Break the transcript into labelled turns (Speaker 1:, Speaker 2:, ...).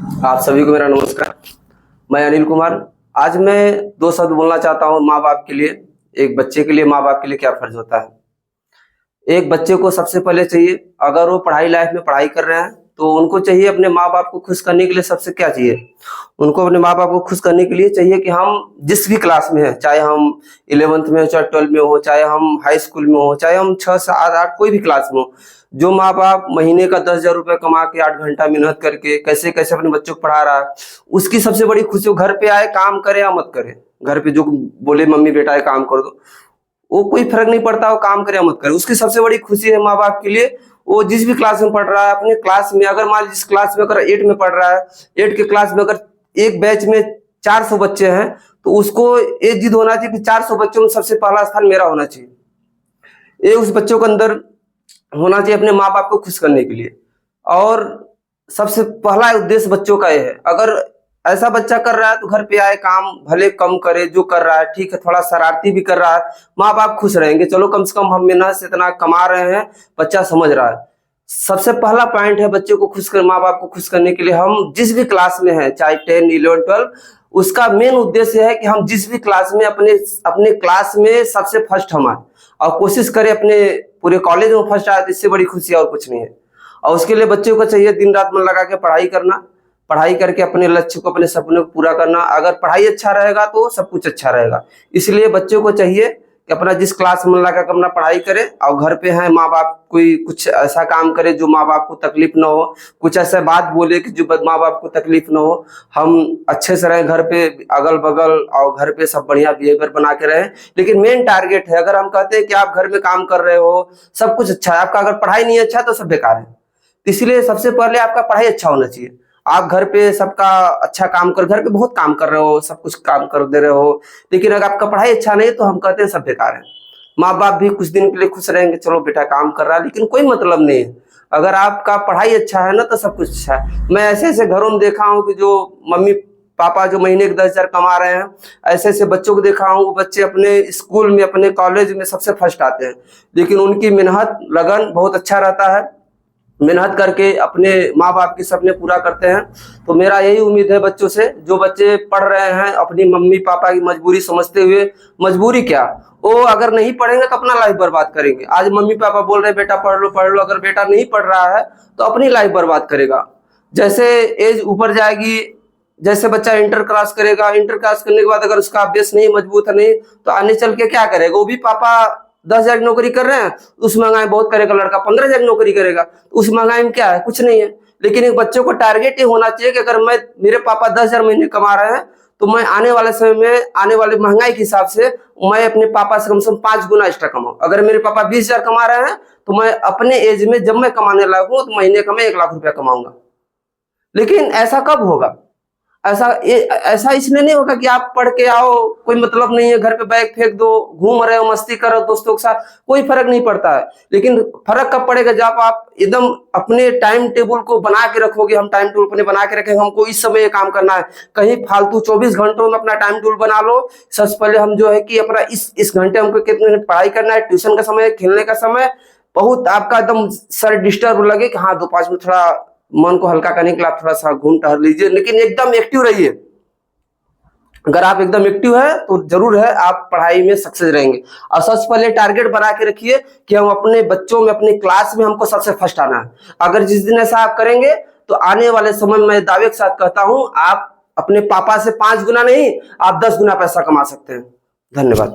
Speaker 1: आप सभी को मेरा नमस्कार। मैं अनिल कुमार। आज मैं दो शब्द बोलना चाहता हूँ माँ बाप के लिए। एक बच्चे के लिए माँ बाप के लिए क्या फर्ज होता है। एक बच्चे को सबसे पहले चाहिए, अगर वो पढ़ाई लाइफ में पढ़ाई कर रहे हैं तो उनको चाहिए अपने माँ बाप को खुश करने के लिए सबसे क्या चाहिए, उनको अपने माँ बाप को खुश करने के लिए चाहिए कि हम जिस भी क्लास में हैं, चाहे हम 11th में हो, चाहे 12 में हो, चाहे हम हाई स्कूल में हो, चाहे हम 6 7 8 कोई भी क्लास में हो, जो माँ बाप महीने का 10,000 रुपये कमा के 8 घंटा मेहनत करके कैसे कैसे अपने बच्चों को पढ़ा रहा है, उसकी सबसे बड़ी खुशी। वो घर पे आए, काम करे या मत करे, घर पे जो बोले मम्मी बेटा ये काम कर दो, वो कोई फर्क नहीं पड़ता, वो काम करे या मत करे, उसकी सबसे बड़ी खुशी है माँ बाप के लिए। वो जिस भी क्लास में पढ़ रहा है, अपने क्लास में अगर मान लीजिए जिस क्लास में अगर 8 में पढ़ रहा है, 8 के क्लास में अगर एक बैच में 400 बच्चे हैं, तो उसको ये जिद होना चाहिए कि 400 बच्चों में सबसे पहला स्थान मेरा होना चाहिए। ये उस बच्चों के अंदर होना चाहिए अपने माँ बाप को खुश करने के लिए। और सबसे पहला उद्देश्य बच्चों का ये है, अगर ऐसा बच्चा कर रहा है तो घर पे आए, काम भले कम करे, जो कर रहा है ठीक है, थोड़ा शरारती भी कर रहा है, माँ बाप खुश रहेंगे, चलो कम से कम हम मेहनत से इतना कमा रहे हैं, बच्चा समझ रहा है। सबसे पहला पॉइंट है बच्चे को खुश कर, माँ बाप को खुश करने के लिए हम जिस भी क्लास में हैं, चाहे 10 11 12, उसका मेन उद्देश्य है कि हम जिस भी क्लास में अपने अपने क्लास में सबसे फर्स्ट हम आए, और कोशिश करें अपने पूरे कॉलेज में फर्स्ट आए, तो इससे बड़ी खुशी और कुछ नहीं है। और उसके लिए बच्चों को चाहिए दिन रात मन लगा के पढ़ाई करना, पढ़ाई करके अपने लक्ष्य को, अपने सपने को पूरा करना। अगर पढ़ाई अच्छा रहेगा तो सब कुछ अच्छा रहेगा। इसलिए बच्चों को चाहिए कि अपना जिस क्लास में मन लगा के अपना पढ़ाई करे, और घर पे हैं माँ बाप कोई कुछ ऐसा काम करे जो माँ बाप को तकलीफ ना हो, कुछ ऐसा बात बोले कि जो माँ बाप को तकलीफ ना हो, हम अच्छे से रहें घर पे, अगल बगल और घर पे सब बढ़िया बिहेवियर बना के रहें। लेकिन मेन टारगेट है, अगर हम कहते हैं कि आप घर में काम कर रहे हो, सब कुछ अच्छा है, आपका अगर पढ़ाई नहीं अच्छा तो सब बेकार है। इसलिए सबसे पहले आपका पढ़ाई अच्छा होना चाहिए। आप घर पे सबका अच्छा काम कर, घर पे बहुत काम कर रहे हो, सब कुछ काम कर दे रहे हो, लेकिन अगर आपका पढ़ाई अच्छा नहीं तो हम कहते हैं सब बेकार है। माँ बाप भी कुछ दिन के लिए खुश रहेंगे, चलो बेटा काम कर रहा है, लेकिन कोई मतलब नहीं है। अगर आपका पढ़ाई अच्छा है ना तो सब कुछ अच्छा है। मैं ऐसे ऐसे घरों में देखा हूँ कि जो मम्मी पापा जो महीने के 10,000 कमा रहे हैं, ऐसे ऐसे बच्चों को देखा हूँ, वो बच्चे अपने स्कूल में, अपने कॉलेज में सबसे फर्स्ट आते हैं, लेकिन उनकी मेहनत लगन बहुत अच्छा रहता है, मेहनत करके अपने माँ बाप के सपने पूरा करते हैं। तो मेरा यही उम्मीद है बच्चों से, जो बच्चे पढ़ रहे हैं अपनी मम्मी पापा की मजबूरी समझते हुए, मजबूरी क्या, वो अगर नहीं पढ़ेंगे तो अपना लाइफ बर्बाद करेंगे। आज मम्मी पापा बोल रहे हैं बेटा पढ़ लो, अगर बेटा नहीं पढ़ रहा है तो अपनी लाइफ बर्बाद करेगा। जैसे एज ऊपर जाएगी, जैसे बच्चा इंटर क्रॉस करेगा, इंटर क्रॉस करने के बाद अगर उसका बेस नहीं मजबूत है नहीं, तो आने चल के क्या करेगा। वो भी पापा 10,000 की नौकरी कर रहे हैं, उस महंगाई बहुत करेगा, लड़का 15,000 की नौकरी करेगा, तो उस महंगाई में क्या है, कुछ नहीं है। लेकिन एक बच्चों को टारगेट ये होना चाहिए कि अगर मैं, मेरे पापा 10,000 महीने कमा रहे हैं, तो मैं आने वाले समय में, आने वाले महंगाई के हिसाब से मैं अपने पापा से कम 5 गुना एक्स्ट्रा कमाऊं। अगर मेरे पापा 20,000 कमा रहे हैं, तो मैं अपने एज में जब मैं कमाने लायक हूं तो महीने का मैं 1 लाख रुपया कमाऊंगा। लेकिन ऐसा कब होगा, ऐसा इसलिए नहीं होगा कि आप पढ़ के आओ, कोई मतलब नहीं है, घर पे बैग फेंक दो, घूम रहे हो, मस्ती करो दोस्तों के साथ, कोई फर्क नहीं पड़ता है। लेकिन फर्क कब पड़ेगा, जब आप एकदम अपने टाइम टेबल को बना के रखोगे। हम टाइम टेबल अपने बना के रखेंगे, हमको इस समय ये काम करना है, कहीं फालतू 24 घंटों में अपना टाइम टेबल बना लो। सबसे पहले हम जो है कि अपना इस घंटे हमको कितने घंटे पढ़ाई करना है, ट्यूशन का समय, खेलने का समय, बहुत आपका एकदम सर डिस्टर्ब लगे कि हाँ 2-5 मिनट थोड़ा मन को हल्का करने के लिए आप थोड़ा सा घूम टहल लीजिए, लेकिन एकदम एक्टिव रहिए। अगर आप एकदम एक्टिव है तो जरूर है आप पढ़ाई में सक्सेस रहेंगे। और सबसे पहले टारगेट बना के रखिए कि हम अपने बच्चों में, अपने क्लास में हमको सबसे फर्स्ट आना है। अगर जिस दिन ऐसा आप करेंगे तो आने वाले समय में मैं दावे के साथ कहता हूं, आप अपने पापा से 5 गुना नहीं, आप 10 गुना पैसा कमा सकते हैं। धन्यवाद।